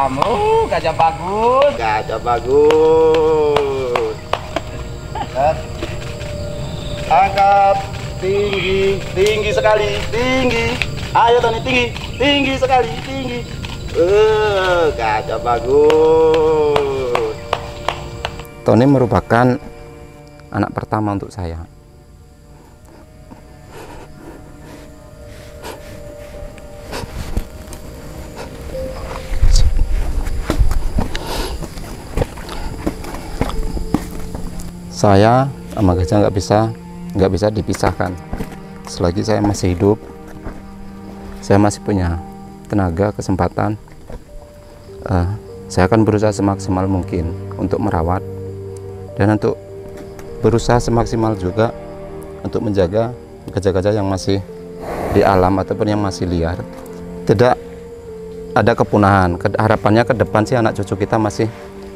kamu, gajah bagus. Gajah bagus. Angkat tinggi, tinggi sekali, tinggi. Ayo Tony, tinggi, tinggi sekali, tinggi. Gajah bagus. Tony merupakan anak pertama untuk saya. Saya sama gajah nggak bisa dipisahkan. Selagi saya masih hidup, saya masih punya tenaga, kesempatan, saya akan berusaha semaksimal mungkin untuk merawat dan untuk berusaha semaksimal juga untuk menjaga gajah-gajah yang masih di alam ataupun yang masih liar, tidak ada kepunahan. Harapannya ke depan sih anak cucu kita masih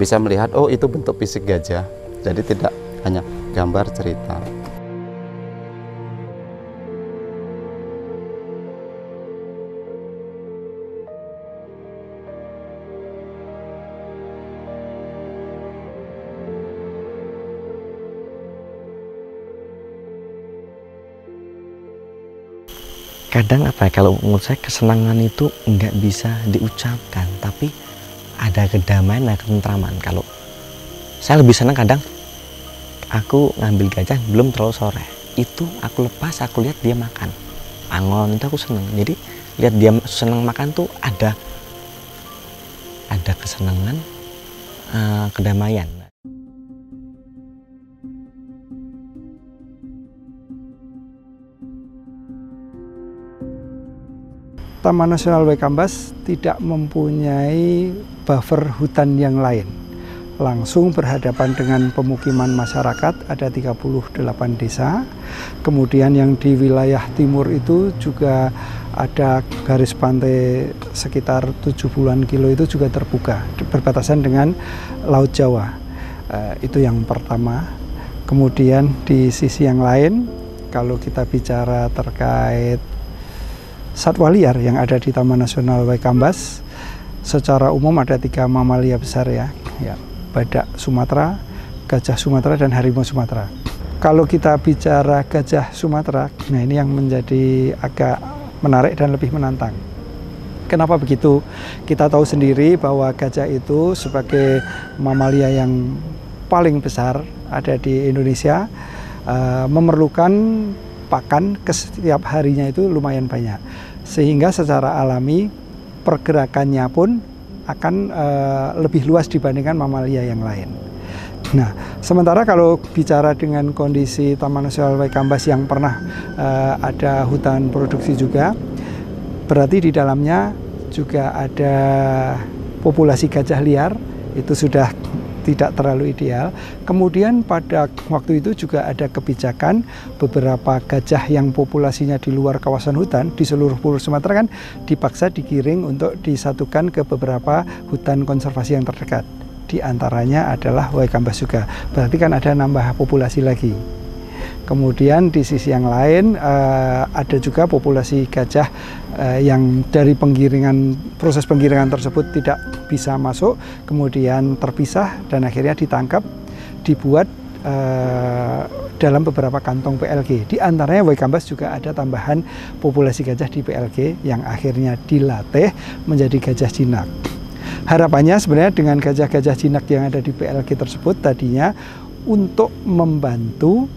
bisa melihat, oh itu bentuk fisik gajah, jadi tidak hanya gambar cerita. Kadang apa ya, kalau menurut saya kesenangan itu nggak bisa diucapkan, tapi ada kedamaian, ada ketentraman. Kalau saya lebih senang kadang aku ngambil gajah belum terlalu sore, itu aku lepas, aku lihat dia makan angon, itu aku senang. Jadi lihat dia senang makan tuh ada kesenangan, kedamaian. Taman Nasional Waikambas tidak mempunyai buffer hutan yang lain. Langsung berhadapan dengan pemukiman masyarakat, ada 38 desa. Kemudian yang di wilayah timur itu juga ada garis pantai sekitar 70-an kilo itu juga terbuka, berbatasan dengan Laut Jawa. Itu yang pertama. Kemudian di sisi yang lain, kalau kita bicara terkait satwa liar yang ada di Taman Nasional Waikambas, secara umum ada 3 mamalia besar ya, badak Sumatera, gajah Sumatera, dan harimau Sumatera. Kalau kita bicara gajah Sumatera, nah ini yang menjadi agak menarik dan lebih menantang. Kenapa begitu? Kita tahu sendiri bahwa gajah itu sebagai mamalia yang paling besar ada di Indonesia, memerlukan pakan ke setiap harinya itu lumayan banyak, sehingga secara alami pergerakannya pun akan lebih luas dibandingkan mamalia yang lain. Nah, sementara kalau bicara dengan kondisi Taman Nasional Waikambas yang pernah ada hutan produksi juga, berarti di dalamnya juga ada populasi gajah liar, itu sudah tidak terlalu ideal. Kemudian pada waktu itu juga ada kebijakan beberapa gajah yang populasinya di luar kawasan hutan di seluruh Pulau Sumatera kan dipaksa digiring untuk disatukan ke beberapa hutan konservasi yang terdekat. Di antaranya adalah Waikambas juga. Berarti kan ada nambah populasi lagi. Kemudian di sisi yang lain ada juga populasi gajah yang dari proses penggiringan tersebut tidak bisa masuk, kemudian terpisah dan akhirnya ditangkap, dibuat dalam beberapa kantong PLG. Di antaranya Waikambas juga ada tambahan populasi gajah di PLG yang akhirnya dilatih menjadi gajah jinak. Harapannya sebenarnya dengan gajah-gajah jinak yang ada di PLG tersebut tadinya untuk membantu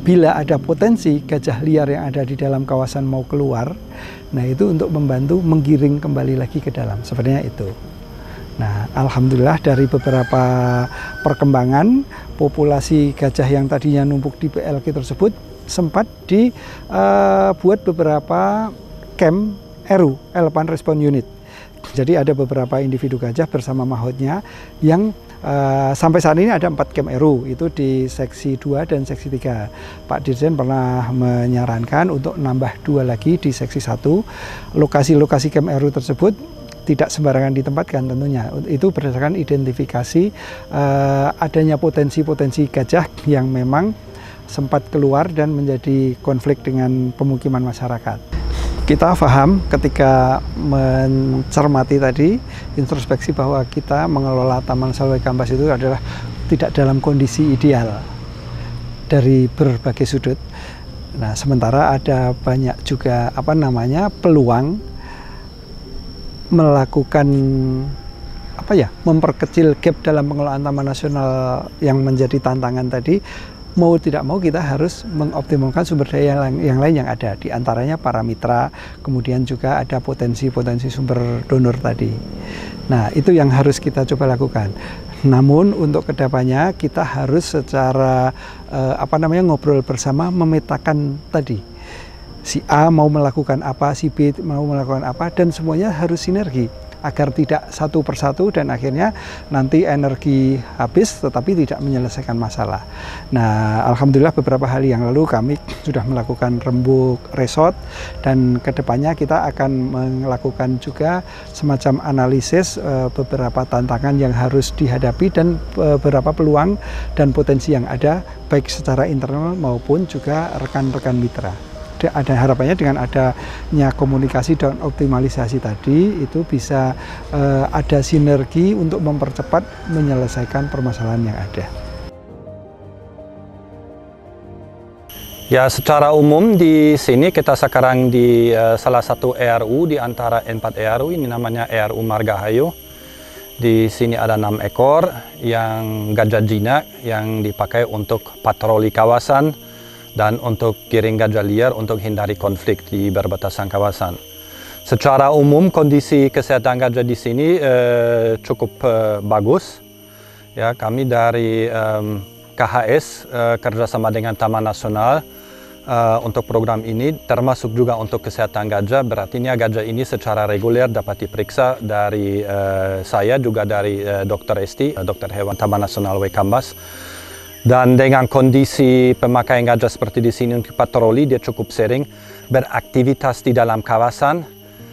bila ada potensi gajah liar yang ada di dalam kawasan mau keluar, nah itu untuk membantu menggiring kembali lagi ke dalam, sebenarnya itu. Nah, alhamdulillah dari beberapa perkembangan, populasi gajah yang tadinya numpuk di PLG tersebut sempat dibuat beberapa camp ERU, Elephant Response Unit. Jadi ada beberapa individu gajah bersama mahutnya yang sampai saat ini ada 4 camp ERU, itu di seksi 2 dan seksi 3. Pak Dirjen pernah menyarankan untuk nambah 2 lagi di seksi 1. Lokasi-lokasi camp ERU tersebut tidak sembarangan ditempatkan tentunya. Itu berdasarkan identifikasi adanya potensi-potensi gajah yang memang sempat keluar dan menjadi konflik dengan pemukiman masyarakat. Kita paham ketika mencermati tadi, introspeksi bahwa kita mengelola Taman Nasional Waikambas itu adalah tidak dalam kondisi ideal dari berbagai sudut. Nah, sementara ada banyak juga peluang melakukan memperkecil gap dalam pengelolaan Taman Nasional yang menjadi tantangan tadi. Mau tidak mau kita harus mengoptimalkan sumber daya yang lain yang ada, di antaranya para mitra, kemudian juga ada potensi-potensi sumber donor tadi. Nah, itu yang harus kita coba lakukan. Namun untuk kedepannya kita harus secara ngobrol bersama, memetakan tadi si A mau melakukan apa, si B mau melakukan apa, dan semuanya harus sinergi agar tidak satu persatu dan akhirnya nanti energi habis tetapi tidak menyelesaikan masalah. Nah, alhamdulillah beberapa hari yang lalu kami sudah melakukan rembuk resort, dan kedepannya kita akan melakukan juga semacam analisis beberapa tantangan yang harus dihadapi dan beberapa peluang dan potensi yang ada baik secara internal maupun juga rekan-rekan mitra. Ada harapannya dengan adanya komunikasi dan optimalisasi tadi itu bisa ada sinergi untuk mempercepat menyelesaikan permasalahan yang ada. Ya, secara umum di sini kita sekarang di salah satu ERU di antara 4 ERU, ini namanya ERU Margahayu. Di sini ada 6 ekor yang gajah jinak yang dipakai untuk patroli kawasan dan untuk giring gajah liar untuk hindari konflik di perbatasan kawasan. Secara umum kondisi kesehatan gajah di sini cukup bagus. Ya, kami dari KHS kerjasama dengan Taman Nasional untuk program ini, termasuk juga untuk kesehatan gajah. Berartinya gajah ini secara reguler dapat diperiksa dari saya juga dari Dr. Esti, Dokter Hewan Taman Nasional Waikambas. Dan dengan kondisi pemakaian gajah seperti di sini untuk patroli, dia cukup sering beraktivitas di dalam kawasan,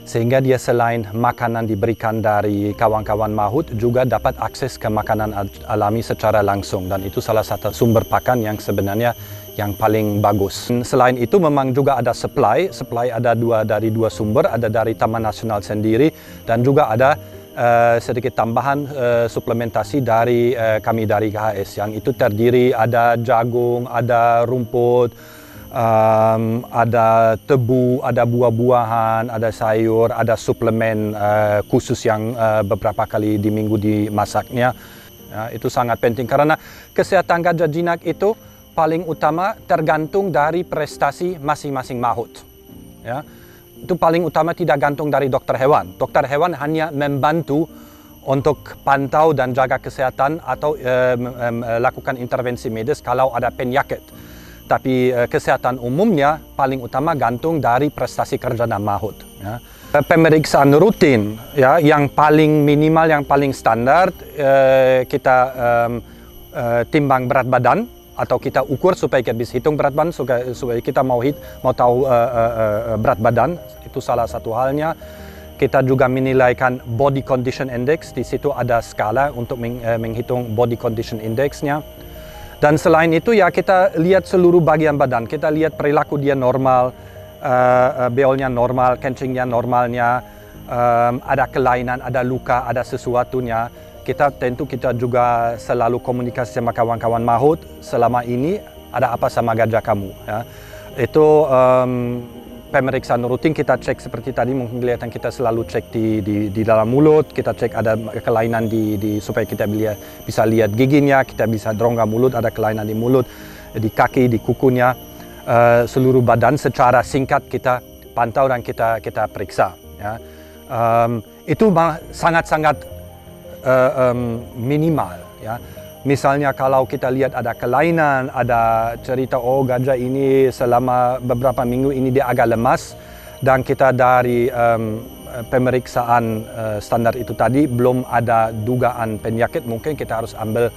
sehingga dia selain makanan diberikan dari kawan-kawan maut, juga dapat akses ke makanan alami secara langsung. Dan itu salah satu sumber pakan yang sebenarnya yang paling bagus. Selain itu memang juga ada supply ada dari dua sumber, ada dari Taman Nasional sendiri, dan juga ada sedikit tambahan suplementasi dari kami dari KHS, yang itu terdiri ada jagung, ada rumput, ada tebu, ada buah-buahan, ada sayur, ada suplemen khusus yang beberapa kali di minggu dimasaknya. Ya, itu sangat penting karena kesehatan gajah jinak itu paling utama tergantung dari prestasi masing-masing maut. Ya. Itu paling utama tidak gantung dari dokter hewan. Dokter hewan hanya membantu untuk pantau dan jaga kesehatan atau lakukan intervensi medis kalau ada penyakit. Tapi kesehatan umumnya paling utama gantung dari prestasi kerja dan maut. Ya. Pemeriksaan rutin, ya, yang paling minimal, yang paling standar, kita timbang berat badan, atau kita ukur supaya kita bisa hitung berat badan, supaya kita mau tahu berat badan. Itu salah satu halnya. Kita juga menilaikan body condition index. Di situ ada skala untuk menghitung body condition indexnya. Dan selain itu ya kita lihat seluruh bagian badan. Kita lihat perilaku dia normal, beolnya normal, kencingnya normalnya, ada kelainan, ada luka, ada sesuatunya. Kita juga selalu komunikasi sama kawan-kawan maut, selama ini ada apa sama gajah kamu. Ya. Itu pemeriksaan rutin, kita cek seperti tadi, mungkin kelihatan kita selalu cek di dalam mulut, kita cek ada kelainan supaya kita bisa lihat giginya, kita bisa rongga mulut, ada kelainan di mulut, di kaki, di kukunya, seluruh badan secara singkat kita pantau dan kita periksa. Ya. Itu sangat-sangat minimal, ya. Misalnya kalau kita lihat ada kelainan, ada cerita oh gajah ini selama beberapa minggu ini dia agak lemas, dan kita dari pemeriksaan standar itu tadi belum ada dugaan penyakit, mungkin kita harus ambil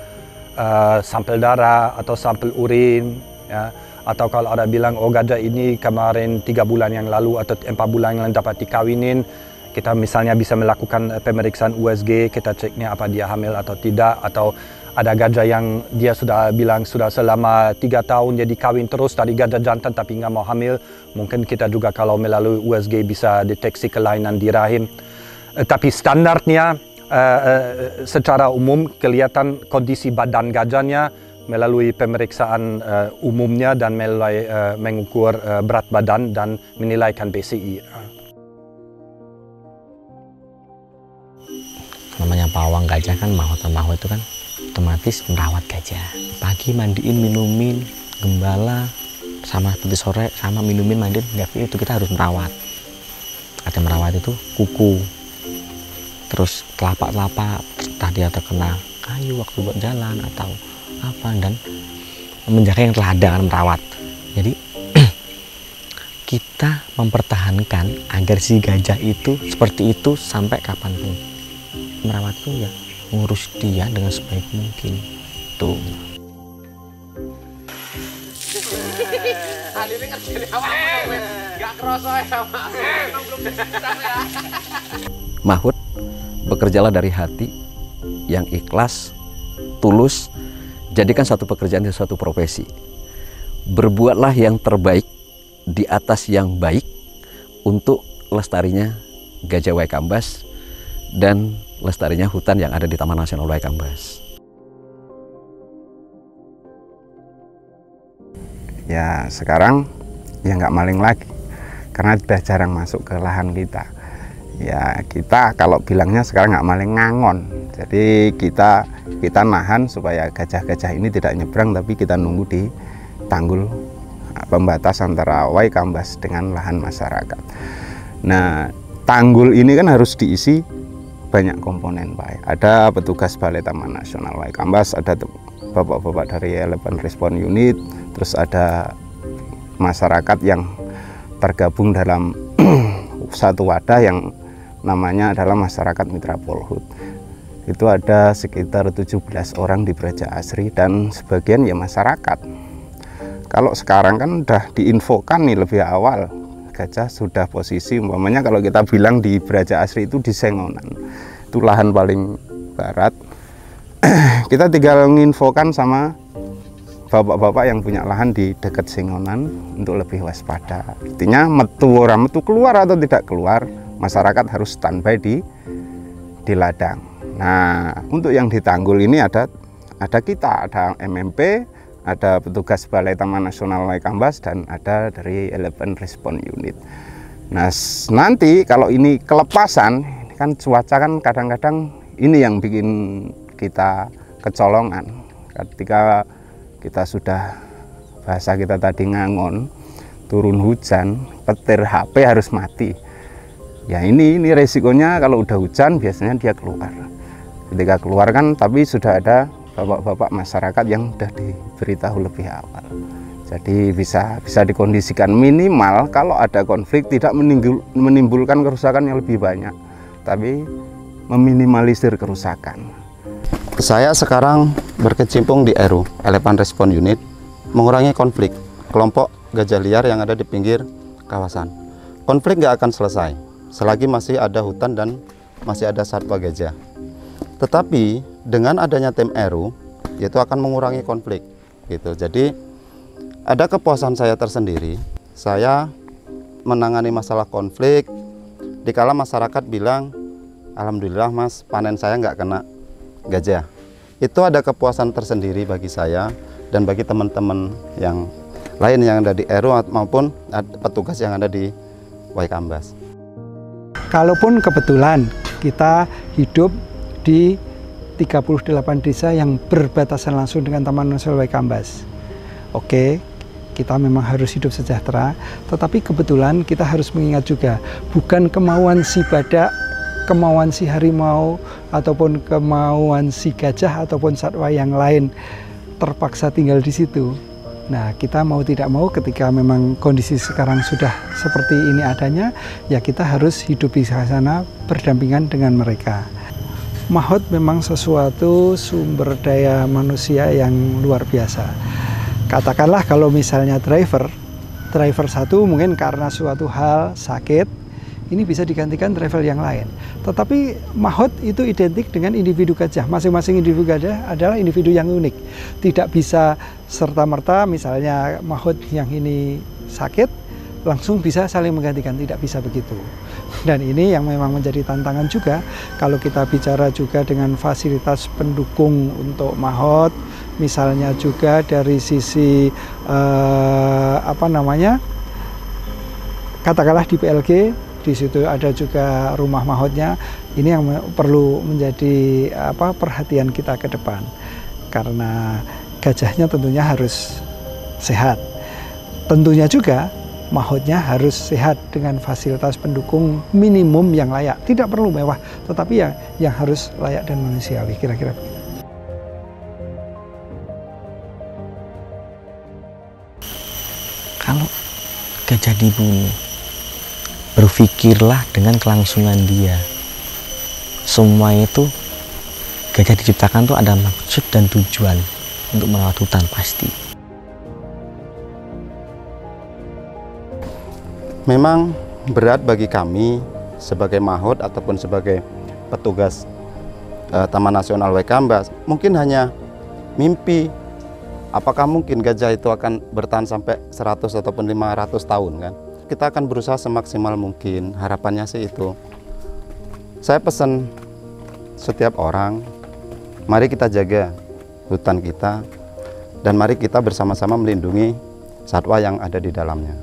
sampel darah atau sampel urin, ya. Atau kalau ada bilang oh gajah ini kemarin 3 bulan yang lalu atau 4 bulan yang lalu dapat dikawinin, kita misalnya bisa melakukan pemeriksaan USG, kita ceknya apa dia hamil atau tidak, atau Ada gajah yang dia sudah bilang sudah selama 3 tahun jadi kawin terus dari gajah jantan tapi nggak mau hamil. Mungkin kita juga kalau melalui USG bisa deteksi kelainan di rahim. Tapi standarnya secara umum kelihatan kondisi badan gajahnya melalui pemeriksaan umumnya dan melalui mengukur berat badan dan menilaikan BCI. Namanya pawang gajah kan, Mahot itu kan otomatis merawat gajah. Pagi mandiin, minumin, gembala, sama seperti sore sama minumin, mandiin, tapi itu kita harus merawat. Ada merawat itu kuku, terus telapak-telapak, entah dia terkena kayu waktu buat jalan atau apa, dan menjaga yang telah ada kan merawat. Jadi kita mempertahankan agar si gajah itu seperti itu sampai kapanpun. Merawat itu ya ngurus dia dengan sebaik mungkin tuh. Mahut, bekerjalah dari hati yang ikhlas, tulus. Jadikan suatu pekerjaan itu suatu profesi. Berbuatlah yang terbaik di atas yang baik untuk lestarinya Gajah Waikambas dan lestarinya hutan yang ada di Taman Nasional Waikambas. Ya sekarang ya nggak maling lagi karena sudah jarang masuk ke lahan kita. Ya kita kalau bilangnya sekarang nggak maling, ngangon. Jadi kita nahan supaya gajah-gajah ini tidak nyebrang, tapi kita nunggu di tanggul pembatas antara Waikambas dengan lahan masyarakat. Nah tanggul ini kan harus diisi banyak komponen, Pak. Ada petugas Balai Taman Nasional Waikambas, ada bapak-bapak dari Elephant Response Unit, terus ada masyarakat yang tergabung dalam satu wadah yang namanya adalah Masyarakat Mitra Polhut. Itu ada sekitar 17 orang di Braja Asri dan sebagian ya masyarakat. Kalau sekarang kan udah diinfokan nih lebih awal, gajah sudah posisi, umpamanya kalau kita bilang di Braja Asri itu di Sengonan, itu lahan paling barat. Kita tinggal menginfokan sama bapak-bapak yang punya lahan di dekat Sengonan untuk lebih waspada. Artinya metu orang metu keluar atau tidak keluar, masyarakat harus standby di ladang. Nah untuk yang di tanggul ini ada kita, ada MMP, ada petugas Balai Taman Nasional Waikambas, dan ada dari Elephant Response Unit. Nah nanti kalau ini kelepasan, kan cuaca kan kadang-kadang ini yang bikin kita kecolongan. Ketika kita sudah, bahasa kita tadi ngangon, turun hujan, petir HP harus mati. Ya ini resikonya kalau udah hujan biasanya dia keluar. Ketika keluar kan, tapi sudah ada bapak-bapak masyarakat yang sudah diberitahu lebih awal. Jadi bisa dikondisikan minimal kalau ada konflik tidak menimbulkan kerusakan yang lebih banyak, tapi meminimalisir kerusakan. Saya sekarang berkecimpung di ERU, Elephant Response Unit, mengurangi konflik kelompok gajah liar yang ada di pinggir kawasan. Konflik nggak akan selesai selagi masih ada hutan dan masih ada satwa gajah. Tetapi dengan adanya tim ERU, itu akan mengurangi konflik. Gitu. Jadi ada kepuasan saya tersendiri. Saya menangani masalah konflik. Dikala masyarakat bilang, alhamdulillah mas, panen saya nggak kena gajah. Itu ada kepuasan tersendiri bagi saya dan bagi teman-teman yang lain yang ada di ERU maupun petugas yang ada di Waikambas. Kalaupun kebetulan kita hidup di 38 desa yang berbatasan langsung dengan Taman Nasional Waikambas. Oke, kita memang harus hidup sejahtera, tetapi kebetulan kita harus mengingat juga, bukan kemauan si badak, kemauan si harimau, ataupun kemauan si gajah ataupun satwa yang lain terpaksa tinggal di situ. Nah, kita mau tidak mau ketika memang kondisi sekarang sudah seperti ini adanya, ya kita harus hidup di sana berdampingan dengan mereka. Mahot memang sesuatu sumber daya manusia yang luar biasa. Katakanlah kalau misalnya driver satu mungkin karena suatu hal sakit, ini bisa digantikan driver yang lain. Tetapi mahot itu identik dengan individu gajah. Masing-masing individu gajah adalah individu yang unik. Tidak bisa serta-merta misalnya mahot yang ini sakit, langsung bisa saling menggantikan. Tidak bisa begitu. Dan ini yang memang menjadi tantangan juga kalau kita bicara juga dengan fasilitas pendukung untuk mahot. Misalnya juga dari sisi katakanlah di PLG, di situ ada juga rumah mahotnya. Ini yang perlu menjadi perhatian kita ke depan, karena gajahnya tentunya harus sehat. Tentunya juga mahotnya harus sehat dengan fasilitas pendukung minimum yang layak. Tidak perlu mewah, tetapi yang harus layak dan manusiawi, kira-kira begitu. Kalau gajah dibunuh, berpikirlah dengan kelangsungan dia. Semua itu gajah diciptakan tuh ada maksud dan tujuan untuk merawat hutan pasti. Memang berat bagi kami sebagai mahot ataupun sebagai petugas Taman Nasional Waikambas. Mungkin hanya mimpi. Apakah mungkin gajah itu akan bertahan sampai 100 ataupun 500 tahun kan? Kita akan berusaha semaksimal mungkin, harapannya sih itu. Saya pesan setiap orang, mari kita jaga hutan kita dan mari kita bersama-sama melindungi satwa yang ada di dalamnya.